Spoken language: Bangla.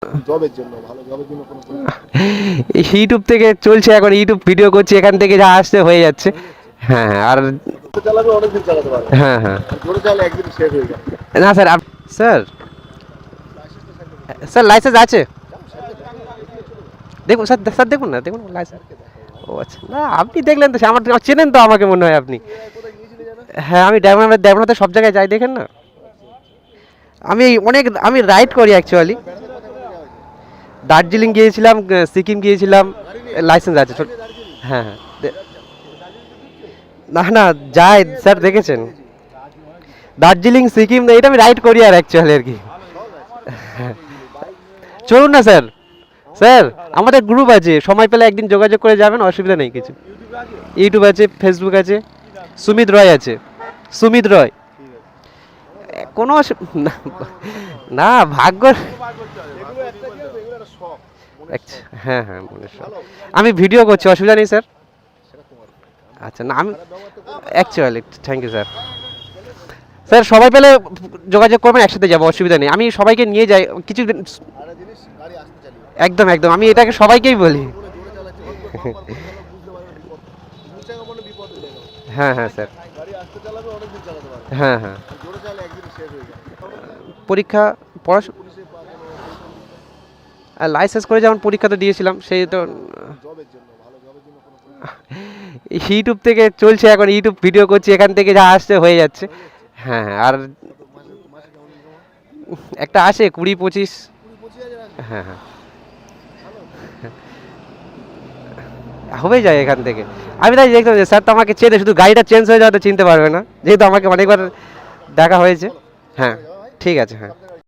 জবের জন্য ভালো জবের জন্য কোনো ইউটিউব থেকে চলছে, এখন ইউটিউব ভিডিও করছি, এখান থেকে যা আসছে হয়ে যাচ্ছে। হ্যাঁ হ্যাঁ, আর তো চালাবে অনেকদিন চালাতে পারবে, হ্যাঁ হ্যাঁ। আর জোরে চালালে একদিন শেষ হয়ে যাবে। না স্যার, স্যার স্যার লাইসেন্স আছে, দেখুন স্যার, স্যার দেখুন না, দেখুন লাইসেন্স। ও আচ্ছা, না আপনি দেখলেন তো, আমার চেনেন তো আমাকে মনে হয় আপনি। কোথায় গিয়েছিলে জানো? হ্যাঁ, আমি ড্রাইভার সব জায়গায় যাই, দেখেন না। আমি রাইড করি অ্যাকচুয়ালি। বেড়াতে কোথায় কোথায় যাওয়া হয়েছে? দার্জিলিং গিয়েছিলাম, সিকিম গিয়েছিলাম, গাড়ি নিয়ে লাইসেন্স আছে ছোট। দার্জিলিং দার্জিলিং হ্যাঁ হ্যাঁ, দার্জিলিং তো ঢুকছো? না না, যাই স্যার, দেখেছেন দার্জিলিং সিকিম, এটা আমি রাইড করি আর অ্যাকচুয়ালি আর কি। সব আছে চলুন না স্যার, স্যার আমাদের গ্রুপ আছে, সময় পেলে একদিন যোগাযোগ করে যাবেন, অসুবিধা নেই কিছু। ইউটিউবে আছে? ইউটিউব আছে, ফেসবুক আছে, সুমিত রয় আছে, সুমিত রয়। ঠিক আছে, কোনো না, না ভাগ্য। এগুলো একটা কি হবে, এগুলো একটা শখ, মনের শখ। হ্যাঁ হ্যাঁ, মনে হয়। ভালো, আমি ভিডিও করছি, অসুবিধা নেই স্যার। সেটা তোমার ব্যাপার। আচ্ছা, না আমি খারাপ ব্যবহার তো করবে না। Actually thank you sir. Sir সময় পেলে যোগাযোগ করবেন, একসাথে যাবো, অসুবিধা নেই। আমি সবাইকে নিয়ে যাই কিছু আরেকটা জিনিস, গাড়ি আসতে চালিও, একদম একদম, আমি এটাকে সবাইকেই বলি। বলে জোরে চালাচ্ছে, অল্প বাম্পার করে চালাও, বুঝতে পারবে বিপদ, দু চাকা মানে বিপদ হয়ে যাবে। হ্যাঁ হ্যাঁ স্যার। গাড়ি আসতে চালাবে অনেকদিন চালাতে পারবে, হ্যাঁ হ্যাঁ, আর জোরে চালালে একদিন শেষ হয়ে যাবে। পরীক্ষা, পড়াশোনা, পুলিশে বা কোনো লাইসেন্স করে যেমন পরীক্ষা তো দিয়েছিলাম, সেই তো জবের জন্য ভালো জবের জন্য কোনো ইউটিউব থেকে চলছে, এখন ইউটিউব ভিডিও করছি, এখান থেকে যা আসছে হয়ে যাচ্ছে। হয়ে যাচ্ছে। হ্যাঁ হ্যাঁ, আর কত মাসে মাসে কেমন ইনকাম হয়? একটা আসে 20-25। 20-25 হাজার আসে? হ্যাঁ হ্যাঁ, ভালো তো। হয়ে যায় এখান থেকে। আমি তাই দেখতাম যে স্যার তো আমাকে চেনে, শুধু গাড়িটা চেঞ্জ হয়ে যাওয়াতে চিনতে পারবে না, যেহেতু আমাকে অনেকবার দেখা হয়েছে। চলো, হ্যাঁ সাবধানে যাও ভাই, ঠিক আছে, হ্যাঁ। সাবধানে